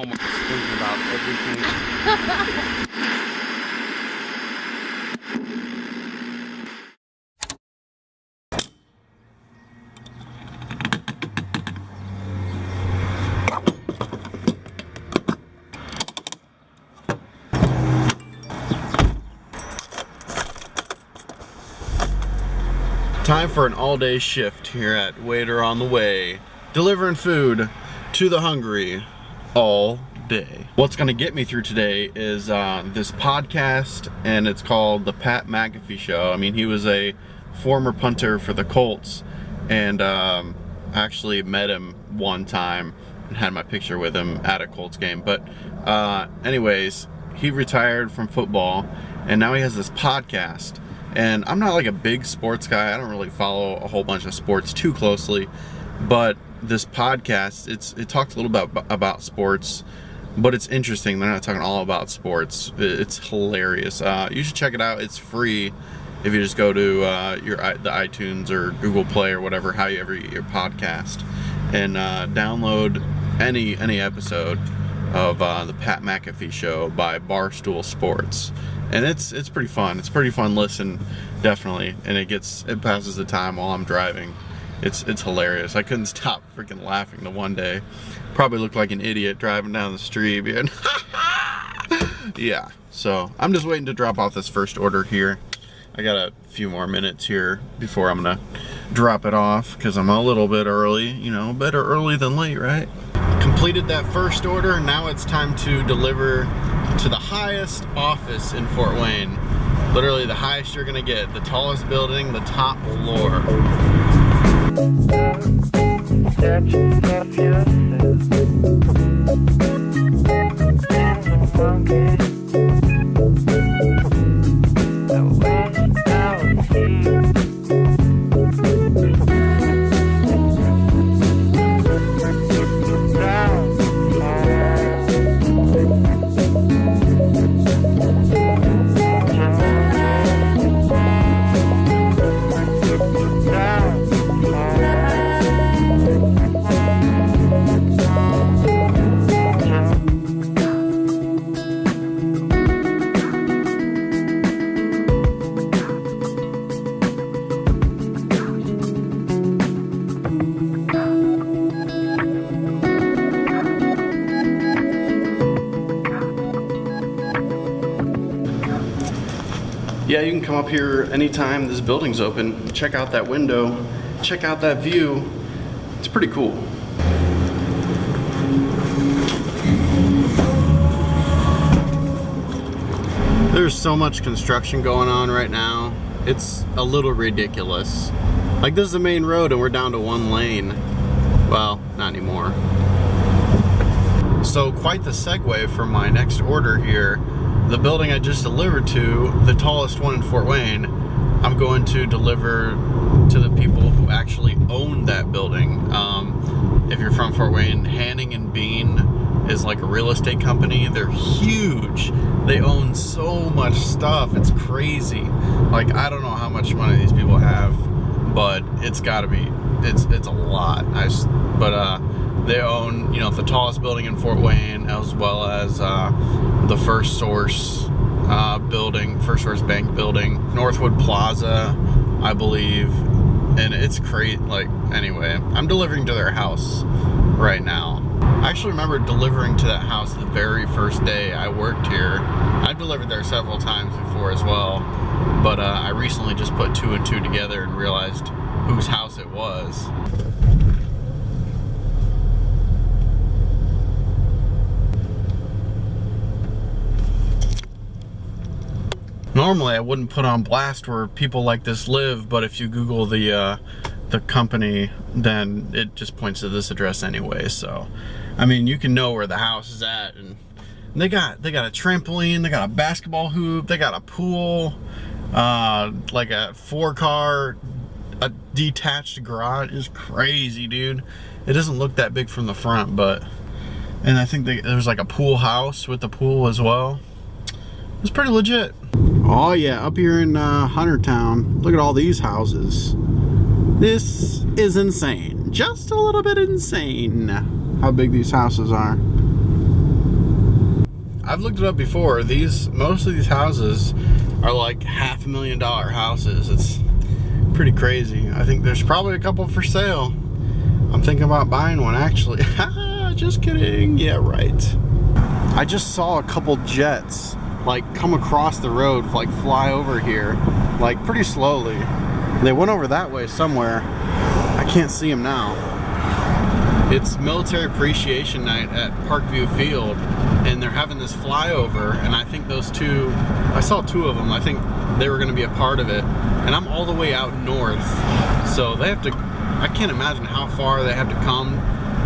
almost thinking about everything. Time for an all-day shift here at Waiter on the Way, delivering food to the hungry all day. What's gonna get me through today is this podcast, and it's called The Pat McAfee Show. I mean, he was a former punter for the Colts, and I actually met him one time and had my picture with him at a Colts game. But anyways, he retired from football, and now he has this podcast. And I'm not like a big sports guy. I don't really follow a whole bunch of sports too closely. But this podcast, it talks a little bit about sports, but it's interesting. They're not talking all about sports. It's hilarious. You should check it out. It's free if you just go to the iTunes or Google Play or whatever, however you get your podcast, and download any episode of the Pat McAfee Show by Barstool Sports. And it's pretty fun. It's pretty fun listen, definitely. And it passes the time while I'm driving. It's hilarious. I couldn't stop freaking laughing the one day. Probably looked like an idiot driving down the street, man. Yeah. So I'm just waiting to drop off this first order here. I got a few more minutes here before I'm gonna drop it off because I'm a little bit early. You know, better early than late, right? Completed that first order. Now it's time to deliver to the highest office in Fort Wayne. Literally the highest you're gonna get. The tallest building, the top floor. Yeah, you can come up here anytime this building's open. Check out that window, check out that view. It's pretty cool. There's so much construction going on right now. It's a little ridiculous. Like, this is the main road and we're down to one lane. Well, not anymore. So quite the segue for my next order here. The building I just delivered to, the tallest one in Fort Wayne, I'm going to deliver to the people who actually own that building. If you're from Fort Wayne, Hanning and Bean is like a real estate company. They're huge. They own so much stuff. It's crazy. Like, I don't know how much money these people have, but it's gotta be, it's a lot. They own, you know, the tallest building in Fort Wayne, as well as the First Source building, First Source Bank building, Northwood Plaza, I believe, and it's great. Like, anyway, I'm delivering to their house right now. I actually remember delivering to that house the very first day I worked here. I've delivered there several times before as well, but I recently just put two and two together and realized whose house it was. Normally I wouldn't put on blast where people like this live, but if you Google the company, then it just points to this address anyway. So, I mean, you can know where the house is at, and they got a trampoline, they got a basketball hoop, they got a pool, like a 4-car, a detached garage. Is crazy, dude. It doesn't look that big from the front, but, and I think there's like a pool house with the pool as well. It's pretty legit. Oh yeah, up here in Huntertown, look at all these houses. This is insane. Just a little bit insane how big these houses are. I've looked it up before. Most of these houses are like $500,000 houses. It's pretty crazy. I think there's probably a couple for sale. I'm thinking about buying one actually. Just kidding. Yeah, right. I just saw a couple jets like come across the road, like fly over here, like pretty slowly. They went over that way somewhere. I can't see them now. It's Military Appreciation Night at Parkview Field, and they're having this flyover, and I think I saw two of them. I think they were going to be a part of it, and I'm all the way out north, so they have to, I can't imagine how far they have to come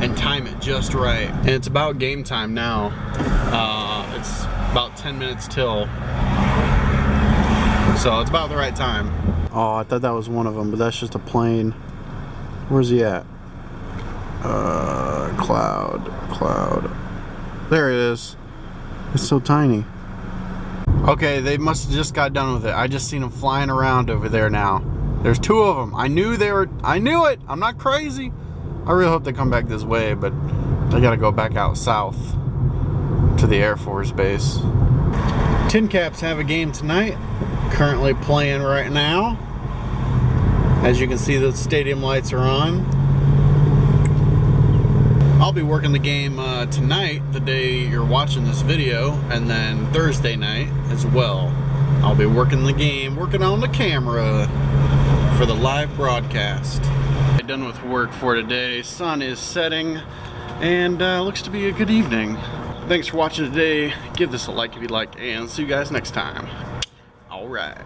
and time it just right. And it's about game time now. It's about 10 minutes till, so it's about the right time. Oh, I thought that was one of them, but that's just a plane. Where's he at? Cloud. There it is. It's so tiny. Okay, they must have just got done with it. I just seen them flying around over there now. There's two of them. I knew it. I'm not crazy. I really hope they come back this way, but they gotta go back out south to the Air Force Base. Tin Caps have a game tonight. Currently playing right now. As you can see, the stadium lights are on. I'll be working the game tonight, the day you're watching this video, and then Thursday night as well. I'll be working the game, working on the camera for the live broadcast. Done with work for today. Sun is setting, and looks to be a good evening. Thanks for watching today. Give this a like if you like, and see you guys next time. All right.